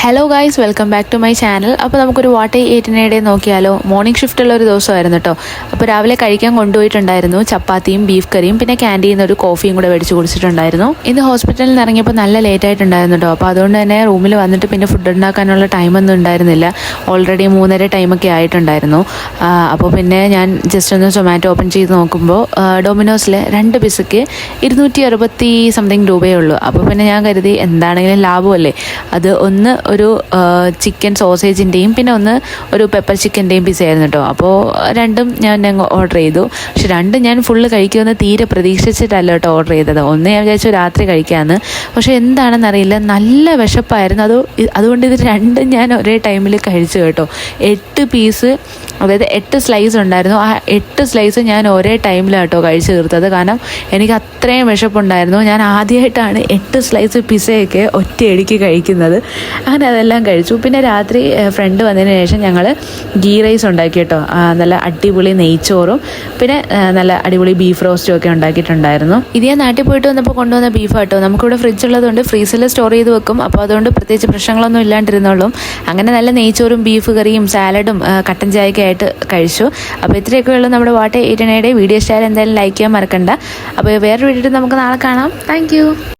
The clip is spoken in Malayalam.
Hello guys, welcome back to my channel. അപ്പോൾ നമുക്കൊരു വാട്ട് എയ്റ്റിനിടെ നോക്കിയാലോ. മോർണിംഗ് ഷിഫ്റ്റുള്ള ഒരു ദിവസമായിരുന്നു കേട്ടോ. അപ്പോൾ രാവിലെ കഴിക്കാൻ കൊണ്ടുപോയിട്ടുണ്ടായിരുന്നു ചപ്പാത്തിയും ബീഫ് കറിയും, പിന്നെ ക്യാൻറ്റീനിൽ നിന്ന് ഒരു കോഫിയും കൂടെ മേടിച്ച് കുടിച്ചിട്ടുണ്ടായിരുന്നു. ഇന്ന് ഹോസ്പിറ്റലിൽ നിന്ന് ഇറങ്ങിയപ്പോൾ നല്ല ലേറ്റ് ആയിട്ടുണ്ടായിരുന്നു കേട്ടോ. അപ്പോൾ അതുകൊണ്ട് തന്നെ റൂമിൽ വന്നിട്ട് പിന്നെ ഫുഡ് ഉണ്ടാക്കാനുള്ള ടൈമൊന്നും ഉണ്ടായിരുന്നില്ല. ഓൾറെഡി 3:30 ടൈമൊക്കെ ആയിട്ടുണ്ടായിരുന്നു. അപ്പോൾ പിന്നെ ഞാൻ ജസ്റ്റ് ഒന്ന് സൊമാറ്റോ ഓപ്പൺ ചെയ്ത് നോക്കുമ്പോൾ ഡൊമിനോസിൽ 2 പിസയ്ക്ക് 260 സംതിങ് രൂപയേ ഉള്ളൂ. അപ്പോൾ പിന്നെ ഞാൻ കരുതി എന്താണെങ്കിലും ലാഭമല്ലേ, അത് ഒന്ന് ഒരു ചിക്കൻ സോസേജിൻ്റെയും പിന്നെ ഒന്ന് ഒരു പെപ്പർ ചിക്കൻ്റെയും പിസ്സ ആയിരുന്നു കേട്ടോ. അപ്പോൾ രണ്ടും ഞാൻ ഓർഡർ ചെയ്തു. പക്ഷെ രണ്ടും ഞാൻ ഫുള്ള് കഴിക്കുമെന്ന് തീരെ പ്രതീക്ഷിച്ചിട്ടല്ല കേട്ടോ ഓർഡർ ചെയ്തത്. ഒന്ന് ഞാൻ വിചാരിച്ചു രാത്രി കഴിക്കാമെന്ന്. പക്ഷെ എന്താണെന്നറിയില്ല, നല്ല വിശപ്പായിരുന്നു. അതുകൊണ്ട് ഇത് രണ്ടും ഞാൻ ഒരേ ടൈമിൽ കഴിച്ചു കേട്ടോ. 8 പീസ്, അതായത് 8 സ്ലൈസ് ഉണ്ടായിരുന്നു. ആ 8 സ്ലൈസ് ഞാൻ ഒരേ ടൈമിലാണ് കേട്ടോ കഴിച്ചു തീർത്തത്. കാരണം എനിക്ക് അത്രയും വിശപ്പുണ്ടായിരുന്നു. ഞാൻ ആദ്യമായിട്ടാണ് 8 സ്ലൈസ് പിസ്സയൊക്കെ ഒറ്റയടിക്ക് കഴിക്കുന്നത്. അങ്ങനെ അതെല്ലാം കഴിച്ചു. പിന്നെ രാത്രി ഫ്രണ്ട് വന്നതിന് ശേഷം ഞങ്ങൾ ഗീ റൈസ് ഉണ്ടാക്കി കേട്ടോ. നല്ല അടിപൊളി നെയ്ച്ചോറും പിന്നെ നല്ല അടിപൊളി ബീഫ് റോസ്റ്റും ഒക്കെ ഉണ്ടാക്കിയിട്ടുണ്ടായിരുന്നു. ഇത് ഞാൻ നാട്ടിൽ പോയിട്ട് വന്നപ്പോൾ കൊണ്ടുവന്ന ബീഫ് കേട്ടോ. നമുക്കിവിടെ ഫ്രിഡ്ജ് ഉള്ളതുകൊണ്ട് ഫ്രീസറിൽ സ്റ്റോർ ചെയ്ത് വെക്കും. അപ്പോൾ അതുകൊണ്ട് പ്രത്യേകിച്ച് പ്രശ്നങ്ങളൊന്നും ഇല്ലാണ്ടിരുന്നുള്ളൂ. അങ്ങനെ നല്ല നെയ്ച്ചോറും ബീഫ് കറിയും സാലഡും കട്ടൻ ചായയൊക്കെ ആയിട്ട് കഴിച്ചു. അപ്പോൾ ഇത്രയൊക്കെ ഉള്ളൂ നമ്മുടെ വാട്ട് എയ്റ്റിനിടെ. വീഡിയോ ഇഷ്ടമായാലും എന്തായാലും ലൈക്ക് ചെയ്യാൻ മറക്കണ്ട. അപ്പോൾ വേറൊരു വീഡിയോ നമുക്ക് നാളെ കാണാം. താങ്ക്